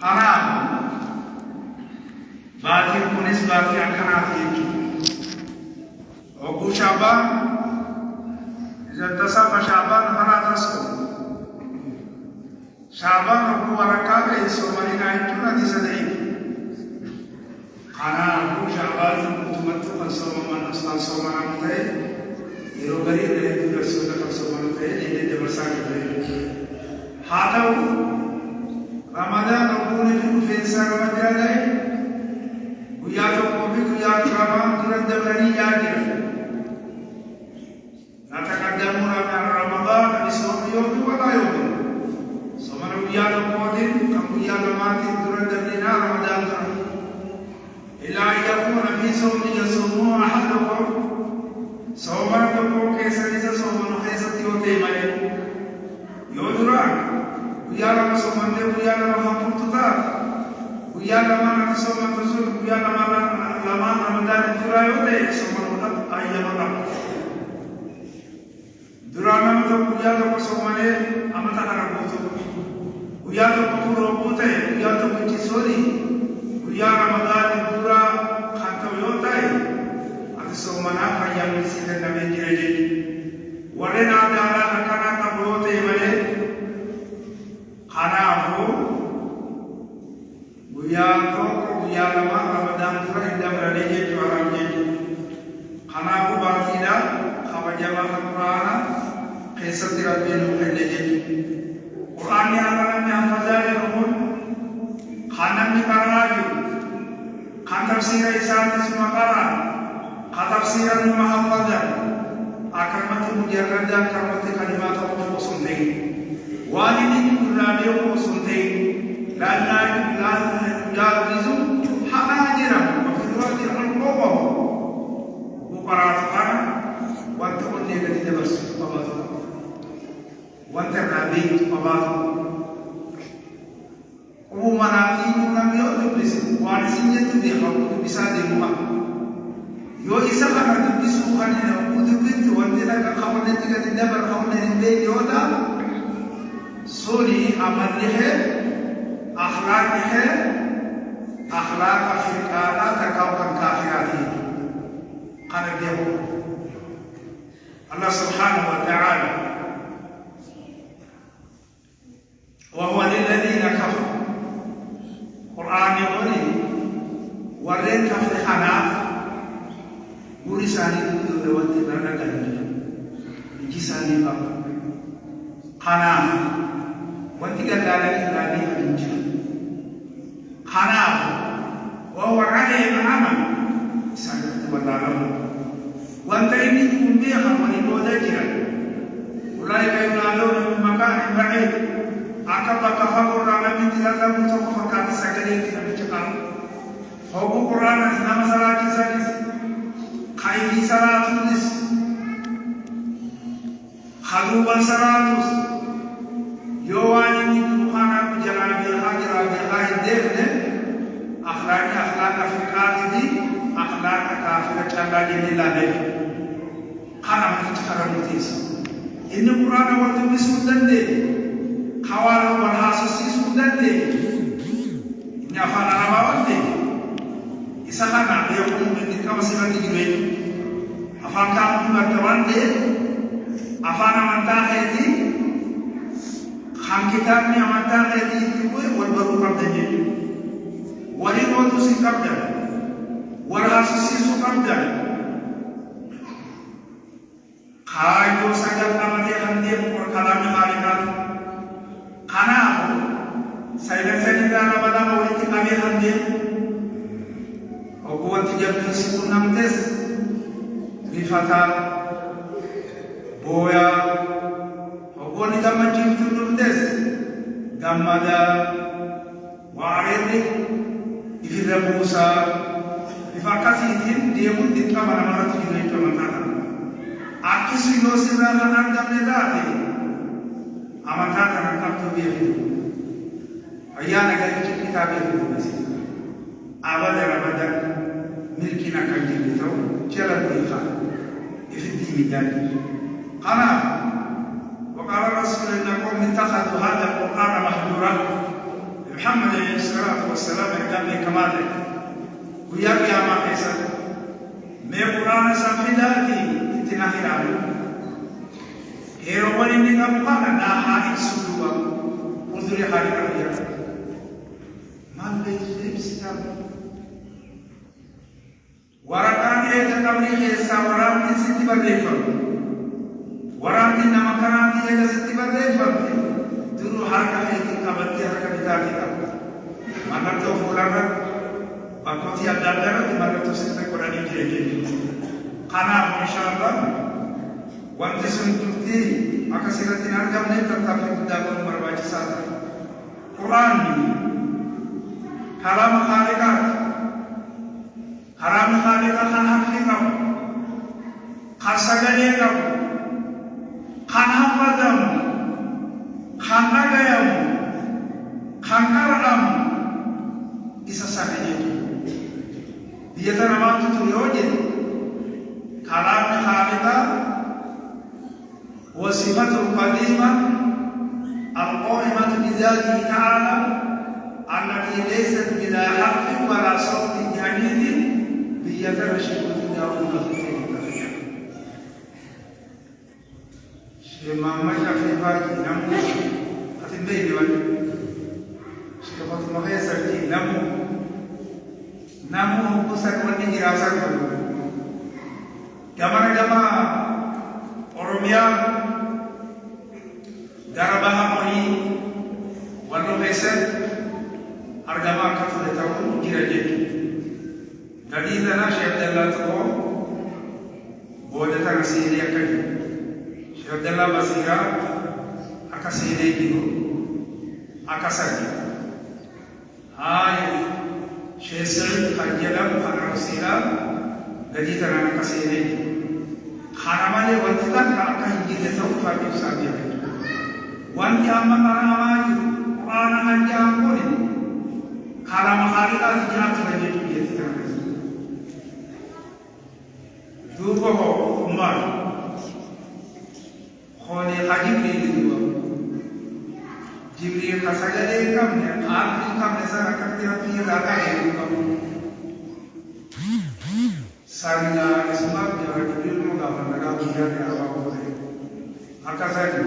Kanaaf baatiin kunis baatii akkanaati jechuudha. Ogguu Shaabaan tasafa Shaabaan haraa taasisu. Shaabaan ogguu waraqaa ta'e soomalinaa jechuun hadiisa ta'eef. Kanaafuu Shaabaan guutumatti kan soomanamu ta'e yeroo garii hedduu darsoota kan soomanu ta'e deemee dabarsaa jirre. Haa ta'u Ramadan ogguu fi dhufeensa Ramadaanaa guyyaa tokkoo fi guyyaa Ramadaan dura dabalanii yaadira. نتقدمون من رمضان بصوم يوم ولا يوم. صوم ويا رمضان كم ويا رمضان درد لنا رمضان إلا أن يكون في صوم يصومه أحدكم صوما تقول كيسا ليس صوما كيسا تيوتي ماي يودرا ويا رمضان صوما ويا رمضان فرطتا ويا رمضان صوما تسول ويا رمضان درا يوتي صوما أيام رمضان Durana mata kuya to kosomane amata karabuto kuya to kurobote kuya to kichisori kuya Ramadan dura khatam yotai ati somana kaya misile name jireje wale na dara akana ka bote male khana ho kuya to kuya Ramadan dura indam radeje tuaramje khana ho batida khawajama qur'ana قصة ربنا وحلجت قرآن أمرنا فزايرهم خانم كراجو خان تفسير إسحاق اسم قرآ خان تفسير المحفظة أكرمت مجرد أكرمت كلمات الله سنتين والدين كرامي سنتين لا يجوز حناجرا وفي الوقت القوة وقرأت وانتقل لي قد درس وانت الرابط وبعض ومنافين لم يؤلبس وارسية بحقوق بساد الماء يو إسا خنا تبسو خنا ودبت وانت لك خولتك تدبر خولة البيت يودا سوري عمل له أخلاق له أخلاق فرقانا تكاوكا كافراتي قال اليهود الله سبحانه وتعالى وهو للذين كفروا قرآن يقول ورين كفر خناف ورسالي كل وقت نرجع بجسالي بابا خناف وانت قال لي أنجل خناف وهو عليه عمل سألت وتعالى وانت إني تكون بيخا ونبوذجرا أولئك ينادون من مكان بعيد أكبر كفاكر رامي تلالة متوقف كات سكرين تنبتقام هو قرآن نام صلاة سالس خيفي صلاة نس خلوبا صلاة يواني نبخانا بجلابي هاي دير أخلاق أفريقات دي أخلاق كافرة الله جل الله خنا مفتخر متيس إن القرآن ورد بسودان دي خوارا والحاسوسي سودان دي إن أفعل رباوان دي إساقنا يقوم بالنكام سيبا تجرين أفعل كامل مرتوان دي أفعل منتاخي دي خان كتابني منتاخي دي تبوي والبرو قبضة ولين ودوسي قبضة والحاسوسي سقبضة خايو سجل نمتي خنديب والكلام خالقات خناه سيدنا سيدنا نبدا مويتي أبي خنديب وقوة جبل سكون نمتس رفتا بويا وقوة نتما جبت نمتس غمدا وعريري إفر موسى إفاكاسيتين ديمون ديكا مرمرات جنوين تمتانا Akis rilosi rakan agam nedate, amata kan kaptu biru. Ayah negara kita biru masih. Awal Ramadan milki nak kajil itu, jalan mereka. Ifiti bijak. Karena, wakala Rasulullah kau minta satu hal yang Quran mahdura. محمد عليه الصلاة والسلام قال كمالك ويا قيامة حيسا ما قرآن سافداتي اتناهي العالم هيروان إنك أبقانا نا حالك سلوة وذري حالك رأيك ما بيجيب ستام ورقان إيجا قبلي خيسا ورامتي ستي برديفم ورامتي نمكاناتي إيجا ستي برديفم درو حركة حيث قبلتي حركة بتاعتي mana tu fulana bakoti adadara di mana tu sente Quran ini karena insyaallah wanti suntuti maka siratin argam ne tetapi dapat membaca satu Quran ini kalam khaliqat haram khaliqat kan hakikam khasagane kam khana padam khana gayam khanaram isa sakanya dia tanam itu yoje kalam khaliqa wa sifatul qadimah al-qa'imah bi dzatihi ta'ala allati laysat bila haqqin wa la sawtin janidin bi yatarashidu fi dawul Imam Syafi'i pagi namun atin bayi wan Siapa tu makanya serti namun pusat ini dirasa dulu. Gambar Oromia darabah moni warna besar harga kata tahun kira-kira. Jadi sana Syekh Abdullah tu boleh tak kasih dia kali. Syekh Abdullah Basira akasih dia gitu, akasar. Hai Syekh Sa'id Khajalam Khana Rasila gaji tanah kasih ini khanamane wanti tak akan hingga tahu fakir sahaja wanti amma karamai Quran aja ampun kharam khalika dijat saja dia tidak dua umar khone hajib ini dua Jibril kasagale kamne akhir kamne sana kakira pira kaya kam sarina ismak jara Jibril mo gafar naga buja ne awa ko hai akasari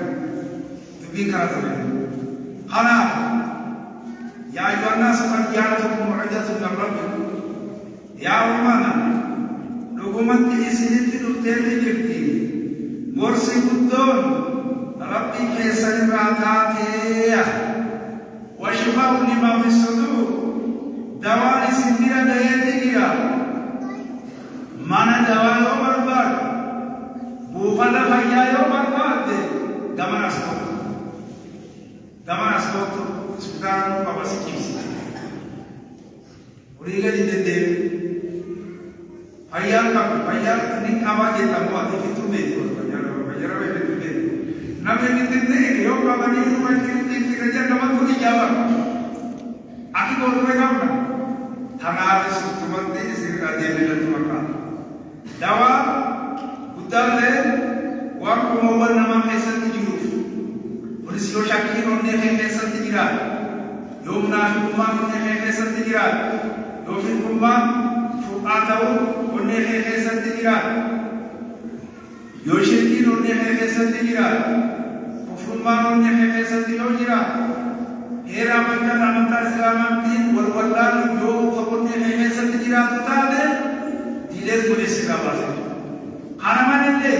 dubi kara tole khana ya ayyuhan nas qad ja'alakum mu'jizatun min rabbikum ya umana logoman ki isini tete kirti morsi buddon ربي كيسر بعثاتي وشفاء لما في الصدور دواء سندرا ديتيرا mana dawa yo barbat bufala khaya yo barbat damanas ko sekarang papa sikip uriga dide khaya ni kawa je tamu ati fitu me ko khaya be Nabi kita yo kabani rumah kita kerja nama tu dijawab. Aku baru pegang. Tanah habis seperti sirka dia bela makan. Dawa utare waktu mau nama kesan tijuruf. Polis yo syakir onne kesan tijirat. Yo munafiq umma onne kesan tijirat. Yo fil umma fuqatau onne kesan tijirat. Yo syirkin onne kesan tijirat. Kufurman onne kesan tijirat. Era benda ramata Islamantin walwallan yo khabunne kesan tijirat tade. Diles boleh sekabas. Haramanille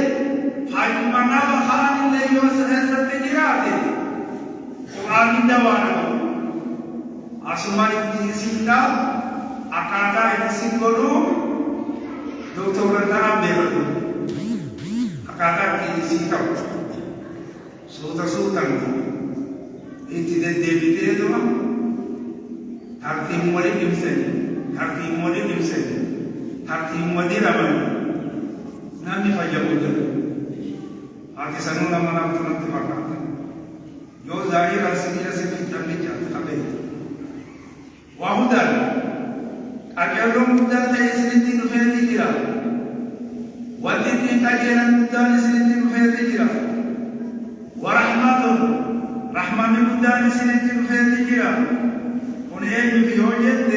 faidu manaba khanille yo kesan tijirat. Quran dawana. Asumari tisinda akada isinggolu doktor tanam belu. Akada tisinda sultan itu debite itu mah harti mori dimsen harti mori raman nanti fajabudan harti sanu nama nanti makan yo zahir aslinya sefitan dijat kabe wahudan ajalum mudan taisritin fayati kira wadin kajian mudan taisritin fayati kira warahmatun rahman mudan taisritin fayati kira أين في وجد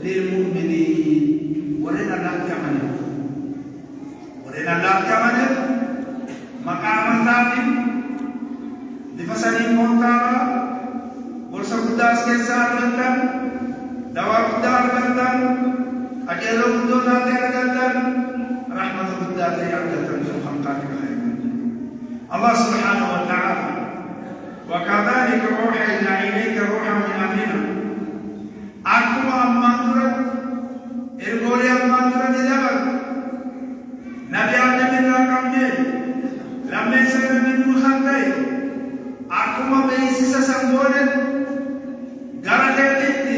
للمؤمنين ورنا الله كمانه ورنا الله كمانه مقام ثابت لفسانين مونتارا ورسا قداس كيسار بنتان دوار قدار بنتان أجلو قدونا تيرغتان رحمة قدار تيرغتان سبحان خير الله سبحانه وتعالى وكذلك أوحينا إليك روحا من أمرنا أكما أمانترت إرغولي أمانترت إدبر نبي آدم الرقمي لما يسر من مخطئ أكما بيسيس سنغولت غرقلت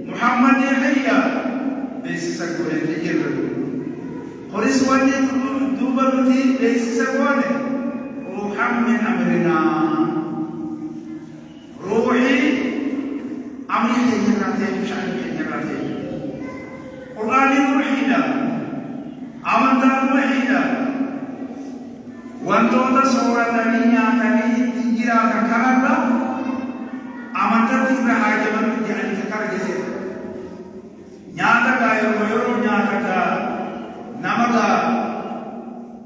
محمد يحيى بيسيس سنغولت يجرد قريس واني دوبا نتي بيسيس سنغولت روحا من أمرنا روحي أمري خيراتي مشاهد خيراتي قرآن روحينا أمانتا روحينا وانتوتا سورة تانية تانية تنجيرا كاكارا أمانتا تنجيرا حاجة من تجعل تكار جسد نياتا كايو ويرو نياتا كا نمغا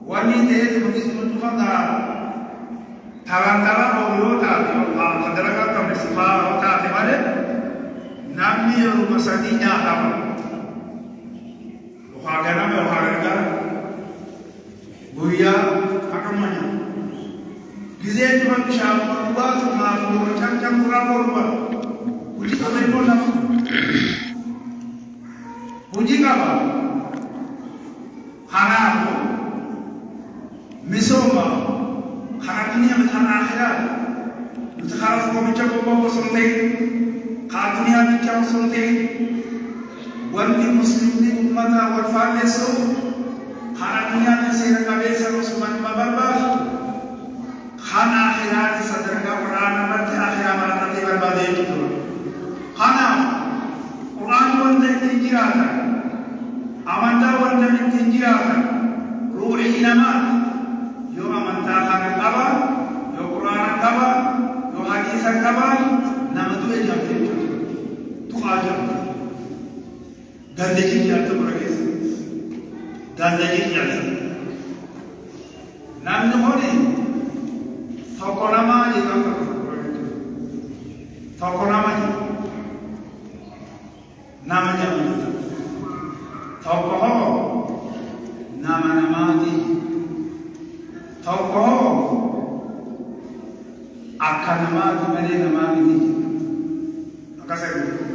واني تهيت مكيس منتفادا تاران بولو تاتي خدركا كم سفارو تاتي مالي نامي يرو مسادي نياتا وخاغنا وخاغنا بويا أكملنا جزء من شاب مربوط ما هو كم مربوط وجي كمان يقول وجي كمان حرام مسوما خرجني من الآخرة متخرج من جبهة وصلتين خرجني من جبهة وصلتين وانت مسلمين أمة والفارسو خرجني من سيرة كبيسة وسمان بابا خنا آخرات صدرك قرآن مرت آخرة مرت بربادي كتور خنا قرآن وانت تنجراتا أمانتا وانت تنجراتا روحي نمات يوم أمانتا خنا كبا يوم قرآن كبا يوم حديث كبا نمتو إجابة تخاجم gandegi jaalta bura keessa gandegi jaalta namni honi tokko namaa jedhan tokko nama nama jedhan tokko hoo nama namaati tokko hoo akka namaati malee namaa miti akkasanii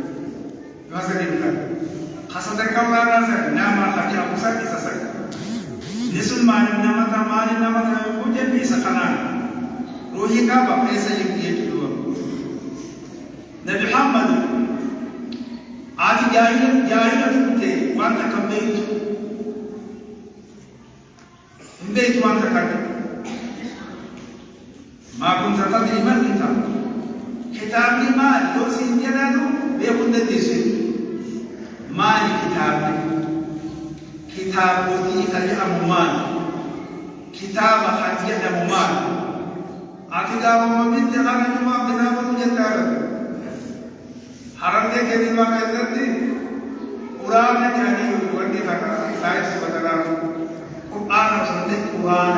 خاصة كم رأسا نعم خدي أبو سعد سسك نسون ما نعم تمام نعم تقول بيس خنا روحي كابا بيس يكتير كدوا نبي محمد आज जाहिल थे वांत combat event वांत cut माकुन सता दिमान kita kitab ni mal do sinjana do be kunde dise mal kitab boti kali amuman kitab khadija amuman atiga wa min jana juma kitab mujaddar haram ke kedima ka izzati quran ne jani wandi kata sai se badala quran sunne quran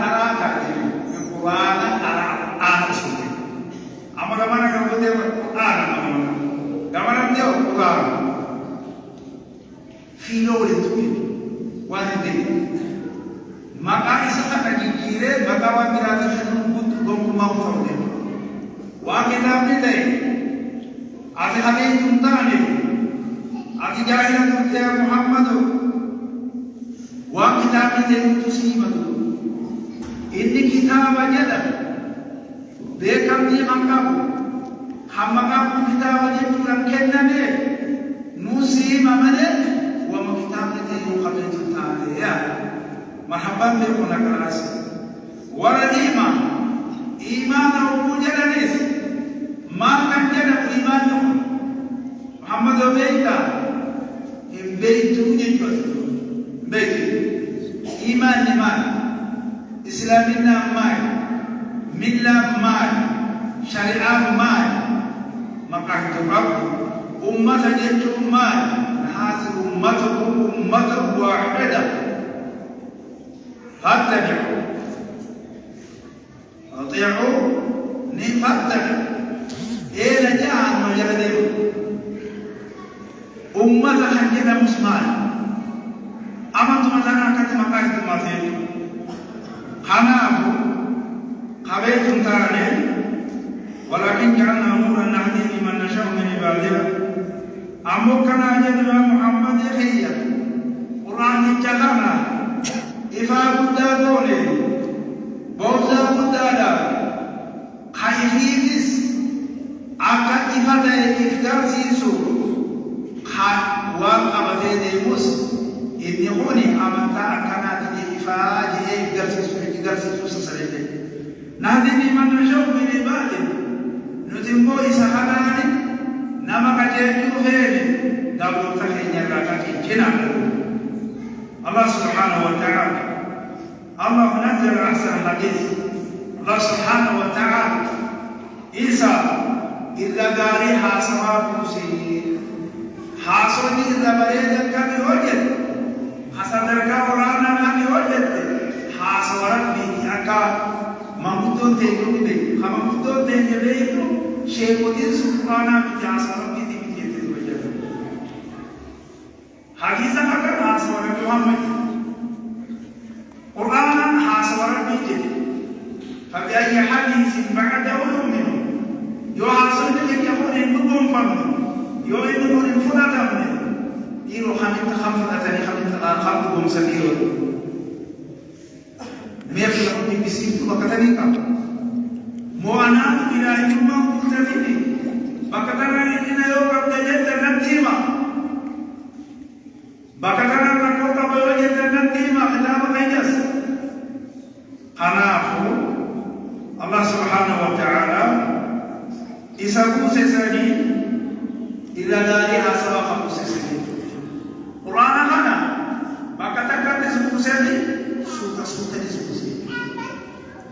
ara ka quran ara sunne amara mana ka bote quran gamana dia quran filo itu wande maka isa ka jikire maka wa mirati shanu butu gongu mau tawde wa kitab ni dai ati hame tuntane ati jahila tunte muhammad wa kitab ni dai tusimatu inni kitab jada bekam di angkap hamaka kitab ni turan kennane musima mane wa kitab ni dai yuqabil tuntane ya marhaban bikum nakas wala iman au mujadanis makan jana iman Muhammad beita beitu nyeto beitu iman islamina mai milla mai شريعة مال مقعد رب أمة جت مال هذه أمتكم أمة واحدة فاتبعوا أطيعوا فاتبعوا إيه لجاء مجردين أمة حجنا مسلمان أمنت مثلا كتب مقاعد المثل خنافوا قبيتم تاني ولكن جعلنا أمورا نهدي بمن نشاء من عبادنا أمو كان جدنا محمد يخيّا قرآن جهانا إفا بدا دولي بوزا بدا دا خيفيتس أكا إفا دا إفدار سيسو وقبضي ديموس إذن يقولي أمنتا أكنا تدي إفا جهي إفدار سيسو سسريتي نهدي بمن نشاء من عبادنا نتمو إسحاناني نما كجيتو فيني دابو تخيني راكاكي جنا الله سبحانه وتعالى الله نزل أحسن الحديث الله سبحانه وتعالى إيسا إذا داري حاسوا بوسي حاسوني إذا بريد كان يوجد حسدركا ورانا كان يوجد حاسوا ربي أكا ممتون تيجي خممتون تيجي شيء مدير سبحانه بجاسم بيدي بيدي تبجد حديثا أكر حاسوا ربي محمد قرآن حاسوا ربي جدي فبأي حديث بعده يؤمنون يحاسون لك يقول إنكم فرد يؤمنون فردا منه يرو خمسة خمسكم سكيرون ميرفق بسيط وكتنيك موانات إلى يوم قلتني بكتنا إلى يوم قبل نتيما بكتنا نقول قبل نتيما خلاب بيجس خنافو الله سبحانه وتعالى إسحاق سيسني إلى داري حسب خمس سنين قرآن هذا بكتنا تسمع سني سوتا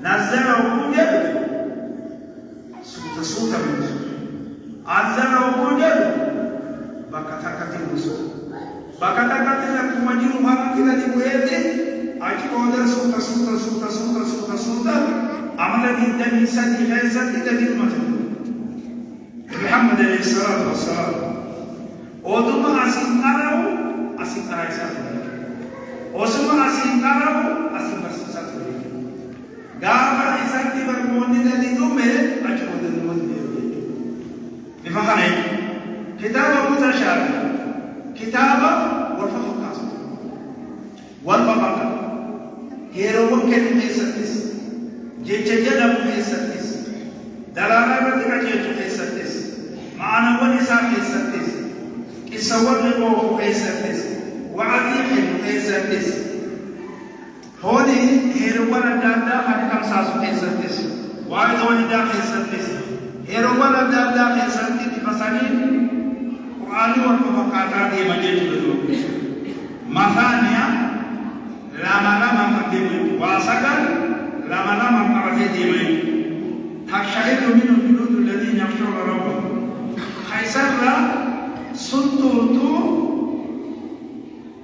نزل وجد سوتا من أنزل وجد بكتكتي مسو بكتكتي لكم مجنون ما كذا دبويته أجي سوتا عمل الدم إنسان خيسات الذي محمد عليه الصلاة والسلام ودم أسيطاره أسيطاره سافر وسمع أسيطاره أسيطاره gaafa isatti barmoonni dalli dhume achi waliin waliin bifahane kitaaba mutashaabih kitaaba wal fakkaatu yeroowwan kennu keessattis jecha jedhamu keessattis dalagaa irratti qajeelchu keessattis ma'aanawwan isaa keessattis qissawwan dhiboofu keessattis wa'adii kennu keessattis هوني هيروان الدادا هني كم ساسو كيسنتس وايد هوني دا كيسنتس هيروان الدادا كيسنتس بفساني قرآن والمفقاتا دي مجيء جلدو مثانيا لما مقدمه واسكن لما مقرفه ديمه تشهد من الجلود الذين يخشون ربهم خيسر سنتوتو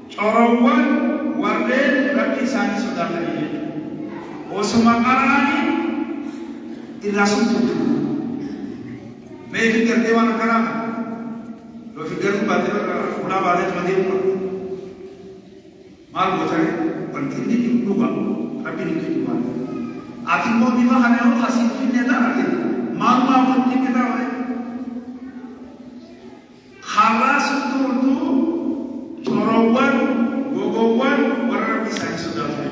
شروان warren rabbi isani sodaatanii osuma qaraani irraa suntuutu mee fi gartee waan akkanaa yoo fi gartuu baatee fuulaa baatee madeemu maal gootare wanti inni dhuga rabbi ni dhuga ati immoo bifa kana yoo asiin finne taate maal maa wanti kitaaba har'aa suntuutu chorowwan gogoowwan warra rabbi isaanii sodaatan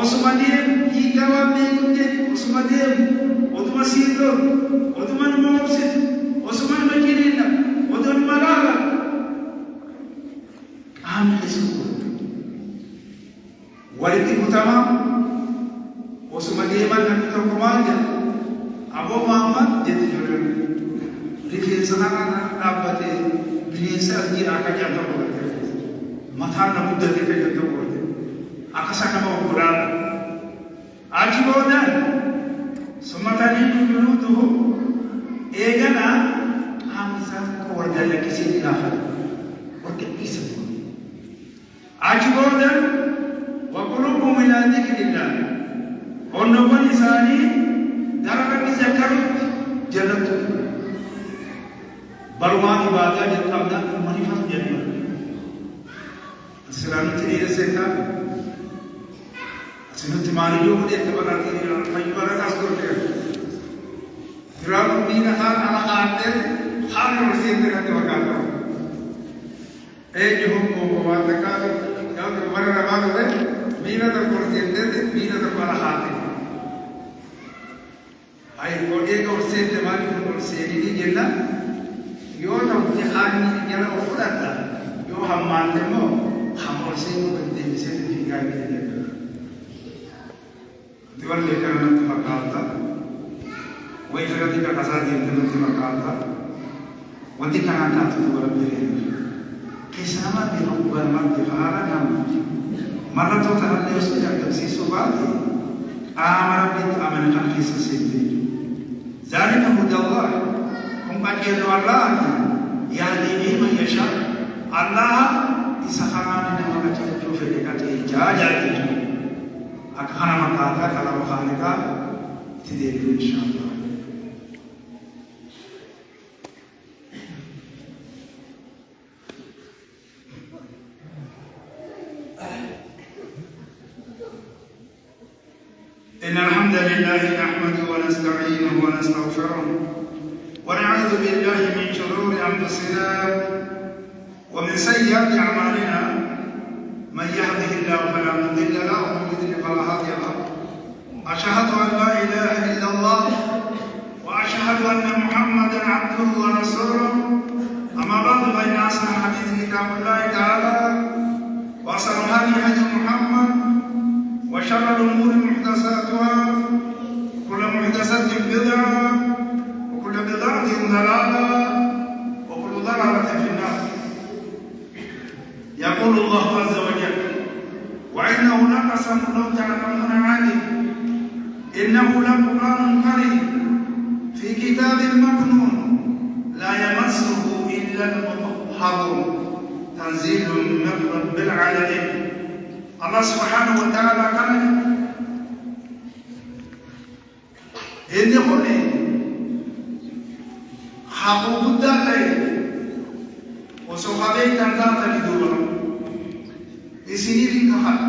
osuma deemu hiikaa waan beekunte osuma deemu oduma siidoo oduma nama obsitu osuma nama jiriidha oduma laala qaamni keessatti walitti kutamaa osuma deeman namni tokko maal jedha aboo Muhammad jedhe ijoolleen rifeensa kanaan dhaabbatee bineensa argii akka nyaata godhatee matana muda dia kaya tu boleh. Akasana mau Quran. Aji bodan. Sematani dulu tu إيجانا حامسا كوردا لك سيدنا خالد وكبيسة عجبودا وقلوبهم إلى ذكر الله ونبني ثاني درجة ذكرت جنة برما إبادة جتابنا منفس جنة السلام تريد سيكا سنت ماريو مدي تبارك الله فيبارك أسكت درام مين هان أنا قاتل خان مرسين تكتب وكاله جهم مواد كار يا تمر رمان ده مين هذا مرسين ده مين هذا بارا خاتل أي كودي كورسين تماني مرسين دي جنة يو نبض خان جنة أفضل يو هم مانتمو هم مرسين بدي مسين في غاية جنة دول لكن نتفقالتا ويجري كذا دين نتفقالتا ودي كان تطور بيرين كسامة بيروق برمات دفاعنا كم مرة توتر اللي يسمع تفسير بعدي آمر بيت آمن كان كيس سيدي ذلك هدى الله هم بقيل الله يعني من يشاء الله يسخرنا من وقت يشوف لك جاء أكهنا مكاتا كلا وخالقا تدري إن شاء الله. إن الحمد لله نحمده ونستعينه ونستغفره ونعوذ بالله من شرور أنفسنا ومن سيئات أعمالنا من يهده الله فلا مضل له ومن يضلل فلا هادي له أشهد أن لا إله إلا الله وأشهد أن محمدا عبده ورسوله أما بعد فإن أحسن الحديث كتاب الله تعالى وأحسن الهدي هدي محمد وشر الأمور محدثاتها كل محدثة بدعة وكل بدعة ضلالة وكل ضلالة في النار. يقول الله عز وجل وإنه لقسم لو تعلمون عليه إنه لقرآن كريم في كتاب مكنون لا يمسه إلا المطهرون تنزيل من رب العالمين. الله سبحانه وتعالى قال إن يقولي حقوق الداتين وسوحبين تنزاتا لدورا إسيني في كحل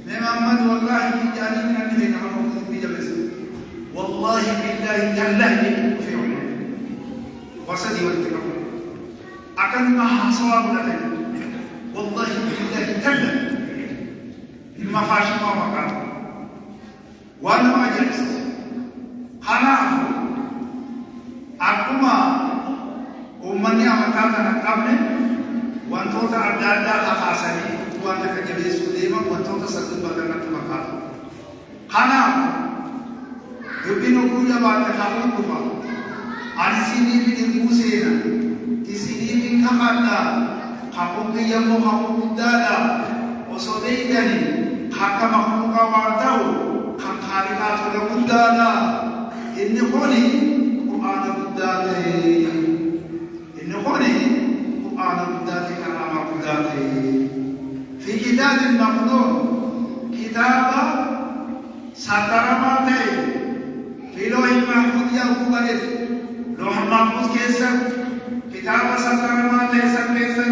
محمد والله بجاني من النبي نحن بجلس والله بالله تالله في عمر وصدي والتكبر أكن ما حصواب لك والله بالله تالله المفاشي ما وقع وأنا ما جلست خلاف أكما أمني أمكانا قبل وأنتوتا أدادا خاصني وأنت كجبيس وديما وأنتوتا سكت بدنا تمكان خلاف يبينو كوجا بعد خالون كفا أرسيني في الموسينا تسيني في كهذا خاون يمو خاون دادا وصديقني حكم خلقا وارتاو خالقات لبدانا إن خوني قرآن بداتي إن خوني قرآن بداتي كلام بداتي في كتاب مقدور كتاب ساترماتي في لوح المحفوظ يقول لوح المحفوظ كيسا كتاب ساترماتي سكيسا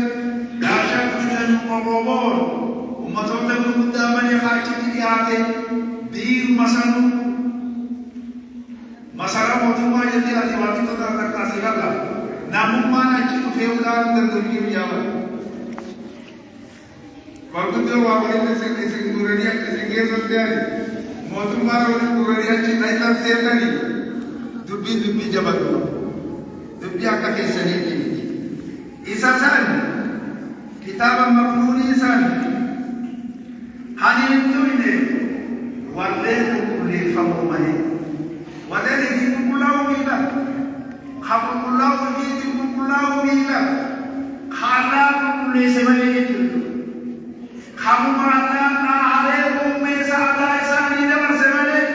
لا شك أن المقربون أمتهم لكم قدامني خاكتي دياتي دير مسألة موضوع يدي أتواتي تدرك كاسيلا نامم ما نجيب في أولاد تدريب ياما وقت جو وابلي تسيك دورانيا تسيك سنتياري موضوع ما رولي دورانيا تسيك سنتياري دبي جبادو دبي أكا كيساني إساسان كتاب مفنون إسان هذه الدنيا والليل كل فمه والليل كله ميلا خبر كله ميت كله ميلا خالق كل سبيل خبر الله عليكم ميسا الله إساني دم سبيل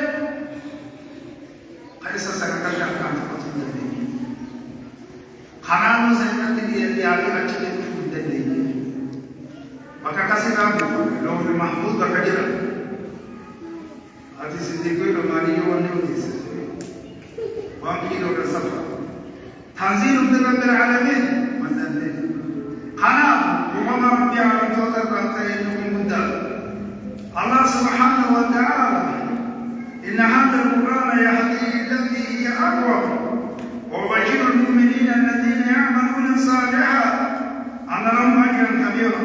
كيسا سكتك كان تقول ilaalee achi jechuu hin dandeenye. Bakka akkasiidhaan loon mahmuud bakka jira. Ati siddiqoo dhamaanii yoo wanni hojjese waan kiiloo irra safa. Tanziilu min rabbil aalamiin mandandee. Kanaaf uumama rabbii alamtoota irraa ta'ee nuun guddaa. Allah subhanahu wa ta'ala إن هذا القرآن يهدي للتي هي أقوم وبشر المؤمنين الذين يعملون الصالحات أن لهم أجرا كبيرا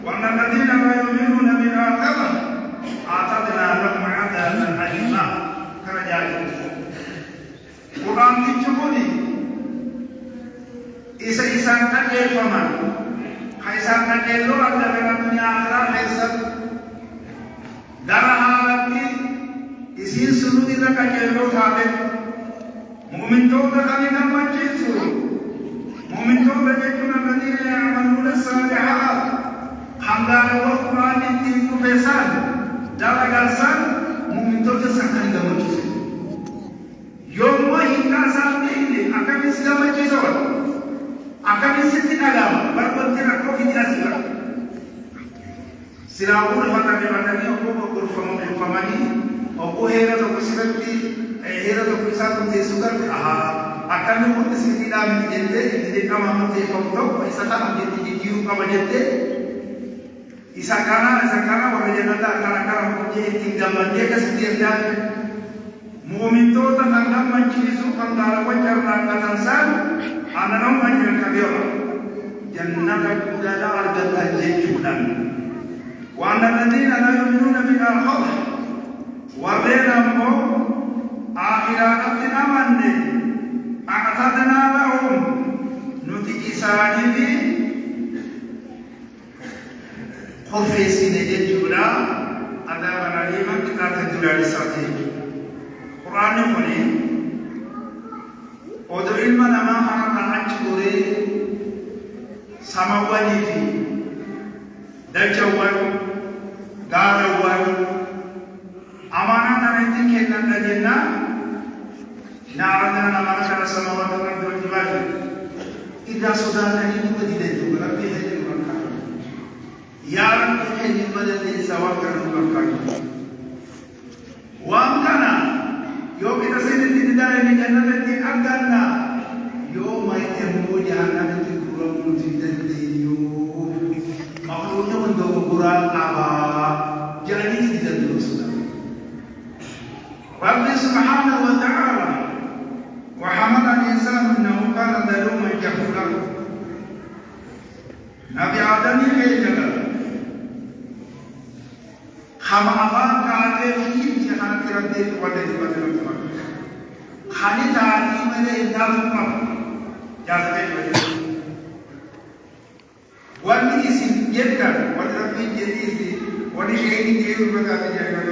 وأن الذين لا يؤمنون بالآخرة أعتدنا لهم عذابا أليما كرجال القرآن تجمعني إذا كان فمن حيثان كان لو أن الدنيا آخرة حيثان دارها لكي इसी सुनुदी तक अकेलो थाले मोमिन तो तकाने ना मचेसु मोमिन तो बजेकुना नदीने अमलुल सालिहात हमदार व कुरान तीन को बेसान जाला गलसान मोमिन तो जसकन दा मचेसु योम हिंगा सामने ले अकम इसका मचेसु अकम सिद्धि नागाम बरबंती रखो फिदियासिला सिराउल बताने बताने को गुरफमो फमानी Opo hera to kusibati hera to kusatu te sugar aha akan mo tisiti dami jende ide kama mo te foto isa kana jende jiu kama jende isa kana wala jenda kana mo je tinggal manje ka setiap dan mu'min to ta kangam majlisu kandara wajar rangatan san ananom majlis kabir jannata kudala arjata jejudan wa annalladhina la yu'minuna bil akhirah وبينهم آخرات أمن أعتدنا لهم نتي إساني خفيسين جدولا عذابا أليما كتاب تدولا لساتي قرآن يقولي ودو علم نما حرقا أجبوري سماواني في دجوان غاروان أمانة تنتهي كنا نجنا نعرضنا أمانة على السماوات والأرض والجبال إذا صدقنا نبدي ربي هدي المكان يا رب هدي المدد سواك المكان وأمكنا يوم تسير الدار من جنة أجنا يوم يتمو جهنم تكرم تدليو مخلوق من دو قرآن أبا جاني تدلو رب سبحانه وتعالى وحمل الإنسان أنه كان ظلوما جهولا نبي آدم يجعل خما أبان كاتب في جهان كرده ودد بدل خاني تعالي من إنتاج كم جاذب بدل وأني اسم جدا ودربي جديد ودي شيء جديد بدل جاهنا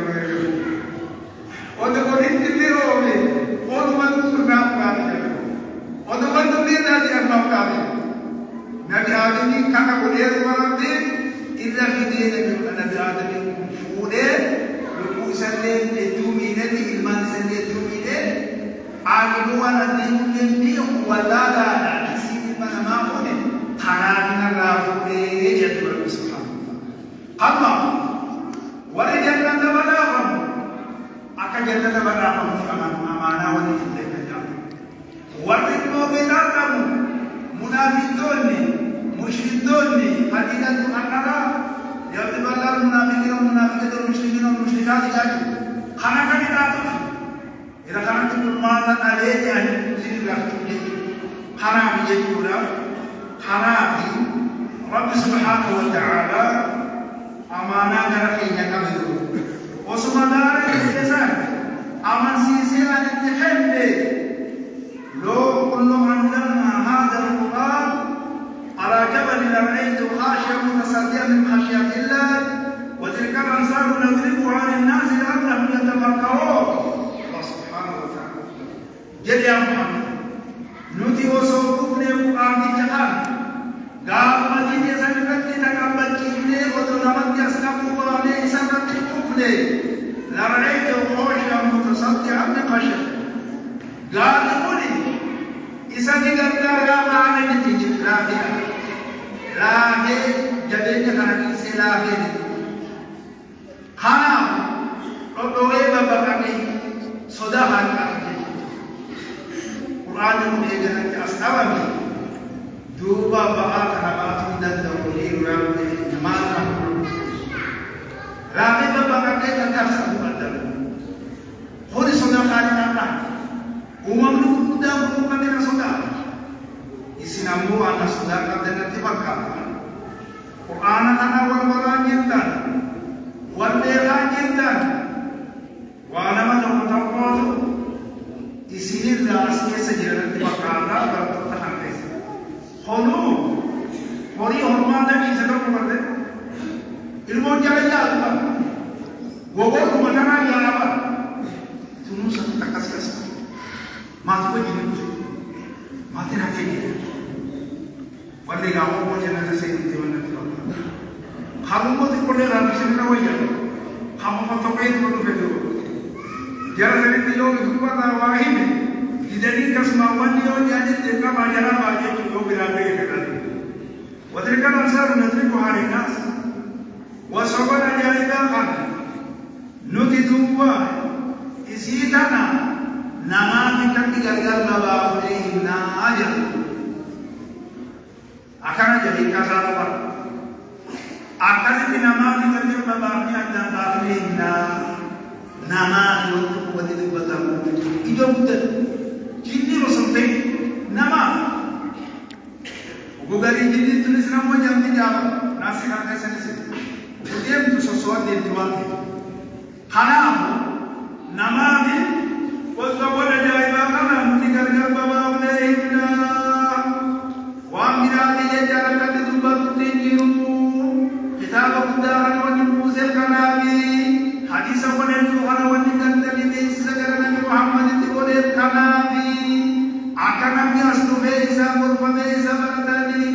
Odo kodintiro me, odo bantu sunam kami, odo bantu beda di alam kami. Nabi Adam ni kata kuliah orang ni, illa fideh Nabi Adam ni fude, lupu sende itu mine di ilman sende itu mine, agduan nanti mungkin dia walada di sini mana mahu ni, tanah nara fude jadi berusaha. Amma, walau jangan terbawa. Akan jannah berapa amanah wanita kita. Warid mobilah kamu, munafikun ni, musyrikun ni, hadirat tu akara. Yang dibalar munafikin, musyrikat lagi. Karena kan kita tu, ira karena tu bermatan ada yang sini berlaku. Karena bijak pula, karena Rabb Subhanahu Wa Taala amanah kerana kami tu. وسمدار الجزاء أمن سيسيرا نتحمل لو كل أنزلنا هذا القرآن على جبل لرأيته خاشعا متصدعا من خشية الله وتلك الأمثال نضربها للناس لعلهم يتفكرون الله سبحانه وتعالى جل يا محمد نتي وصوتك لقرآن الجهاد قال مجيد يسمكت لتكبت كيبلي وتنمت يسكب قرآن يسمكت كفلي لرأيته خاشعا متصدعا من خشية قال لي إذا تقدر يا معلم تجيب لا laafe jabeenya kana dhiisee laafee kanaaf dhodhoo'ee babbaqanii sodaa haan qabu quraanni kun eegalatti as dhabame duuba ba'aa kana baatuu hin danda'u dhiiru yaa'u namaa qabu laafee babbaqanii tattaafsa'uu danda'u kuni sodaa kaanii uumamni guddaan kun kanneen sodaa isin ammoo ana sodaa qabdanitti fakkaata quraana kana wal waraan jettan wal beekaa jettan waa nama tokko isinirraa as keessa jiranitti fakkaata barattoota kan keessa honuu horii hormaata dhiise tokko malee ilmoon jala yaaduma gogootuma kanaa yaadaba tunuusa akkas keessa maatii wajjin dhufe maatiin hafee jira warri gaafoo moo jannata seenutti wannatti fakkaata harummooti qollee raabisanii na wayyaa hamma tokkeetti kun dhufe jiru jara sanitti yoo dubbata waa hime didanii kasuma wanni yoo jaajette qamaa jalaa baay'eetu yoo biraan ga'e fedhate وتلك الأمثال نضربها للناس وصبر جاهدا قال نتدوا إسيتنا نما كتبت غرغر بابافليه ناجا أكان جدي كذا أكان نما غرغر بابافليه بابافليه نما يوم قوتي بتاعه إذا بدر جيني رسمته نما وقالي جيني تنسى نما جامد جابا ناسي كذا سنسي وديم تسوسوا ديم توانه خنام نما دي وصبر جايبا كنا متكرر بابا بلينا واميرا دي جارا كده دوبا تيجيو كتاب كدارا ونبوزه كنابي حديث ونبو أنا ونكتب لي سكرنا محمد تقول كنابي أكنا بياسو بيسا مرفا بيسا برتاني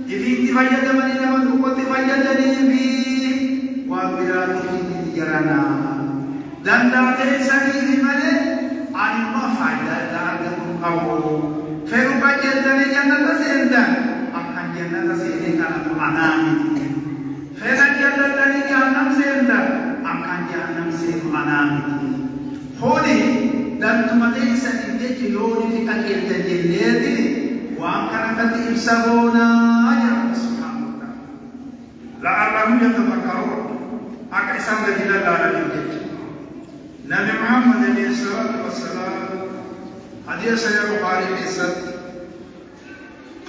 إذا تفاجأ دمني لما تقول تفاجأ دني واميرا دي جارانا دندا تيساني ماله أنا ما فايدة داركم أو فيروبا جدني جنة سيندا أكان جنة سيندا كنا أنامي فيرا جدني جنة سيندا أكان جنة سيندا أنامي هوني دم تيسا إنك يوني في أكيد تجليدي وأكان كتير سبونا يا سبحان الله لعلهم يتفكرون أكيسا بدينا دارا نبي محمد عليه الصلاة والسلام حديث سيد البخاري قصة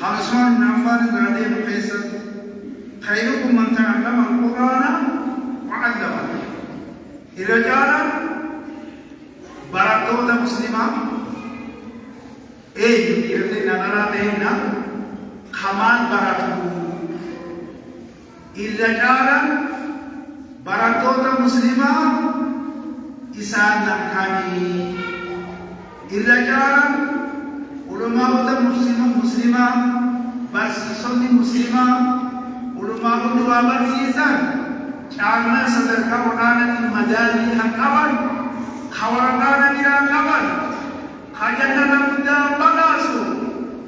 عثمان بن عفان رضي الله عنه خيركم من تعلم القرآن وعلمه إذا جاء بركة مسلمة يرتين نراتهن خمان بركة إذا جاء بركة مسلمة إسان نكاني الرجال علماء مسلمة برسيسون مسلمة علماء دوا برسيسان شعرنا صدرك ورانا المداري حقبان خورانا ميرا قبان خجلنا نبدا بغاسو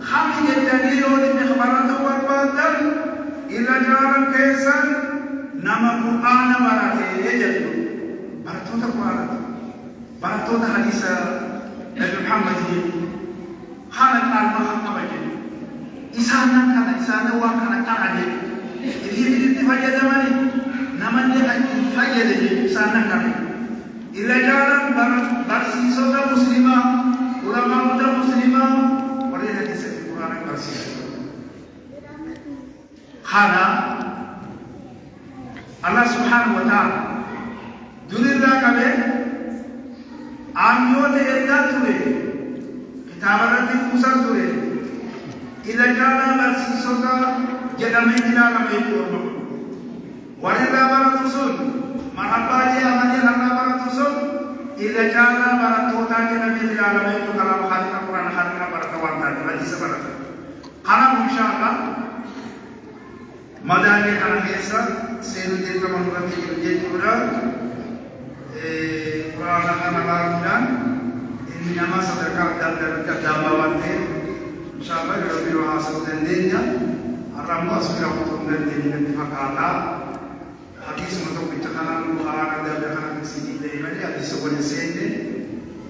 خمي الدليل مخبرات والباطل الرجال كيسان نما قرآن وراتي يجب براتوتا قرآن براتوتا حديثة نبي محمد خالد المخم أبجد إسانا كان إسانا وكان كعجل إذا تفجد مني نمن لأجل فجد إسانا كان إذا جاء برسيسة مسلمة علماء مسلمة وليه حديث القرآن برسيسة خانا الله سبحانه وتعالى دنيا كبه آميون إرجال توه كتابات موسى توه إذا كان برسيسوكا جدامي جلال ميتورما وردا براتوسون مرحبا جي أماني ردا براتوسون إذا كان براتوتا جدامي جلال ميتور كلام خالنا قرآن خالنا براتوانتا جلال برات خلنا إن شاء الله مداني خلنا هيسا سيرو جيتا منورتي جيتورا قرآن خلنا بارمدان إنما صدرك داموانتين إن شاء الله ربي وحاسب دندينيا الرمى أسمع قطن الدين الاتفاقاتا حديث متوقع تكنا البخاري دابنا كسيدي دائما حديث ولا سيد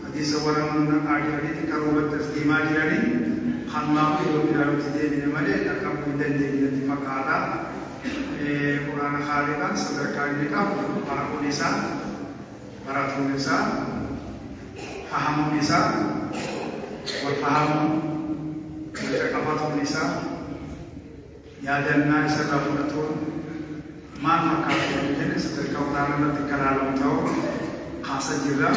حديث ولا من أجري تكروب التسليم أجري خلنا في وبيرو تدين الملك أكمل الدين الاتفاقاتا قرآن خالقا صدر كائنك para pemirsa, para pemirsa, faham pemirsa, berfaham, bercakap pemirsa, ya dan naik serta betul, mana kafir ini seperti kau orang nanti kalau tahu, khasa juga,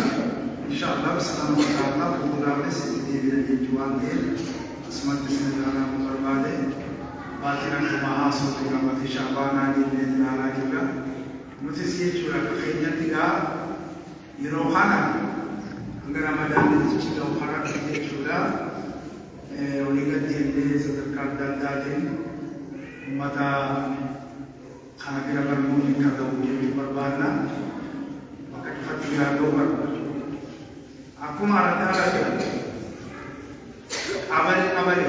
insyaallah selama Allah berbulan seperti dia jual dia, semat bismillah berbalik, batiran rumah suatu nama di Syabana di Nala juga. Musisi curah kekayaan tiga Irohana anggar Ramadan itu juga Irohana tiga curah oligat dia sedekat dan mata karena kita bermula kata ujian berbana maka kita tinggal doa aku marah lagi abadi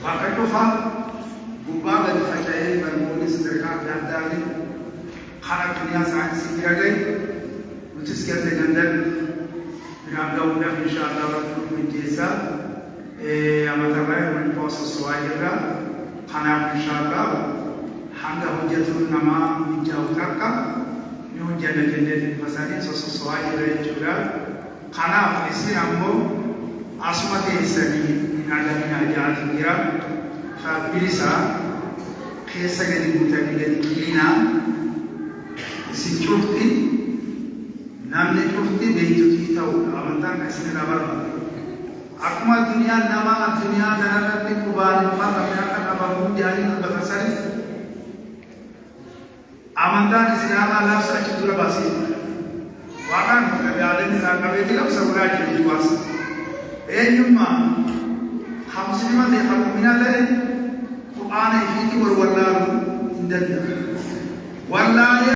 maka doa bukan dari fajai bermula sedekat dan خارج الدنيا ساعات سيجاي وتسكت الجندل بنعمل إن شاء الله رتب من جيسا أما ترى من بوس السواجرة خنا إن شاء الله حنا هجة النما من جاوتك من جنة جنة المسانين سوس السواجرة يجورا خنا فيسي أمو أسمته السبي من عالمين أجات الجرا فبلسا كيسا جدي متنيجي كلينا si cufti namni cufti beeytuti ta'u amantaan kasini dabarba akkuma duniyaan nama duniyaa kanarratti qubaan farra akka dhabamu jaaliin bakasari amantaan islaamaa labsa achi dura baasee waaqaan yaadani isaa qabeetti labsa ulaa jiru baas eenyummaa hamsima ta'e hammina ta'e qur'aana ifiitti walwallaalu hin danda'u wallaalee